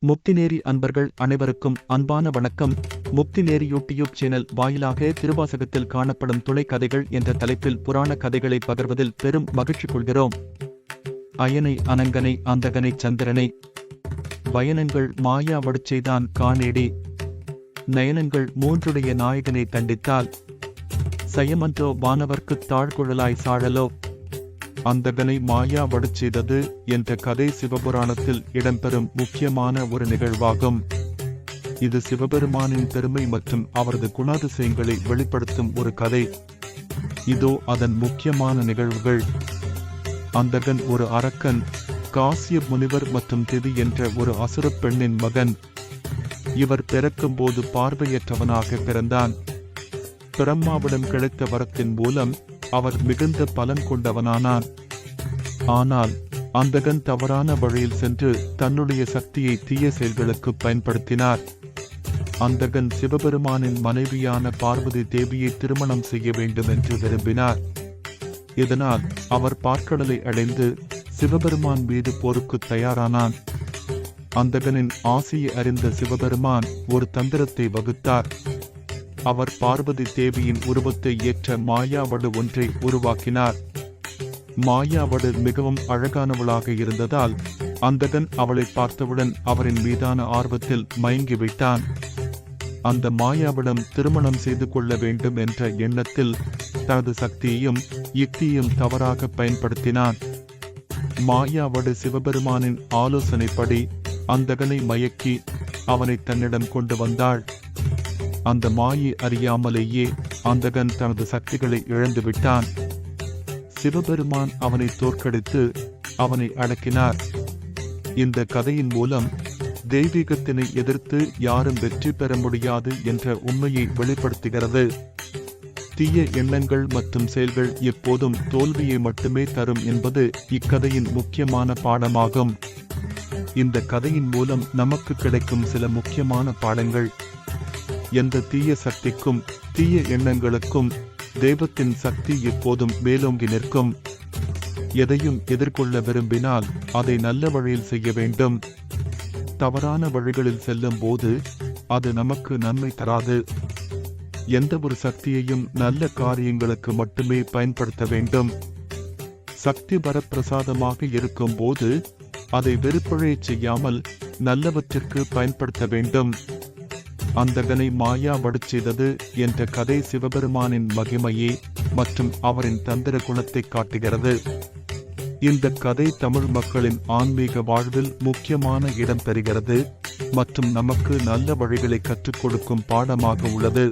முக்திநேரி அன்பர்கள் அனைவருக்கும் அன்பான வணக்கம். முக்திநேரி யூடியூப் சேனல் வாயிலாக திருவாசகத்தில் காணப்படும் துணை கதைகள் என்ற தலைப்பில் புராண கதைகளை பகிர்வதில் பெரும் மகிழ்ச்சி கொள்கிறோம். அயனை அனங்கனை அந்தகனை சந்திரனை வயனங்கள் மாயா வடுச்செய்தான் காணேடி நயனங்கள் மூன்றுடைய நாயகனை தண்டித்தால் சயமன்றோ வானவர்க்குத் தாழ்குழலாய் சாழலோ அந்தகனை மாயா வடுச்செய்தது என்ற கதை சிவபுராணத்தில் இடம்பெறும் முக்கியமான ஒரு நிகழ்வாகும். இது சிவபெருமானின் பெருமை மற்றும் அவரது குணாதிசயங்களை வெளிப்படுத்தும் ஒரு கதை. இதோ அதன் முக்கியமான நிகழ்வுகள். அந்தகன் ஒரு அரக்கன், காசிய முனிவர் மற்றும் திதி என்ற ஒரு அசுரப் பெண்ணின் மகன். இவர் பிறக்கும்போது பார்வையற்றவனாக பிறந்தான். பிரம்மாவிடம் கிடைத்த வரத்தின் மூலம் அவர் மிகுந்த பலன் கொண்டவனானான். ஆனால் அந்தகன் தவறான வழியில் சென்று தன்னுடைய சக்தியை தீய செயல்களுக்கு பயன்படுத்தினார். அந்தகன் சிவபெருமானின் மனைவியான பார்வதி தேவியை திருமணம் செய்ய வேண்டும் என்று விரும்பினார். இதனால் அவர் பார்க்கடலை அடைந்து சிவபெருமான் மீது போருக்கு தயாரானான். அந்தகனின் ஆசையை அறிந்த சிவபெருமான் ஒரு தந்திரத்தை வகுத்தார். அவர் பார்வதி தேவியின் உருவத்தை ஏற்ற மாயாவடு ஒன்றை உருவாக்கினார். மாயாவடு மிகவும் அழகானவளாக இருந்ததால் அந்தகன் அவளை பார்த்தவுடன் அவரின் மீதான ஆர்வத்தில் மயங்கிவிட்டான். அந்த மாயாவிடம் திருமணம் செய்து கொள்ள வேண்டும் என்ற எண்ணத்தில் தனது சக்தியையும் யுக்தியையும் தவறாக பயன்படுத்தினான். மாயாவடு சிவபெருமானின் ஆலோசனைப்படி அந்தகனை மயக்கி அவனை தன்னிடம் கொண்டு வந்தாள். அந்த மாயை அறியாமலேயே அந்தகன் தனது சக்திகளை இழந்துவிட்டான். சிவபெருமான் அவனை தோற்கடித்து அவனை அடக்கினார். இந்த கதையின் மூலம் தெய்வீகத்தினை எதிர்த்து யாரும் வெற்றி பெற முடியாது என்ற உண்மையை வெளிப்படுத்துகிறது. தீய எண்ணங்கள் மற்றும் செயல்கள் எப்போதும் தோல்வியை மட்டுமே தரும் என்பது இக்கதையின் முக்கியமான பாடமாகும். இந்த கதையின் மூலம் நமக்கு கிடைக்கும் சில முக்கியமான பாடங்கள். எந்த தீய சக்திக்கும் தீய எண்ணங்களுக்கும் தெய்வத்தின் சக்தி எப்போதும் மேலோங்கி நிற்கும். எதையும் எதிர்கொள்ள விரும்பினால் அதை நல்ல வழியில் செய்ய வேண்டும். தவறான வழிகளில் செல்லும் போது அது நமக்கு நன்மை தராது. எந்த ஒரு சக்தியையும் நல்ல காரியங்களுக்கு மட்டுமே பயன்படுத்த வேண்டும். சக்தி வரப்பிரசாதமாக இருக்கும் போது அதை வெறுப்பழை செய்யாமல் நல்லவற்றிற்கு பயன்படுத்த வேண்டும். அந்தகனை மாயா வடுச்செய்தது என்ற கதை சிவபெருமானின் மகிமையே மற்றும் அவரின் தந்திர குணத்தை காட்டுகிறது. இந்த கதை தமிழ் மக்களின் ஆன்மீக வாழ்வில் முக்கியமான இடம் பெறுகிறது மற்றும் நமக்கு நல்ல வழிகளை கற்றுக் கொடுக்கும் பாடமாக உள்ளது.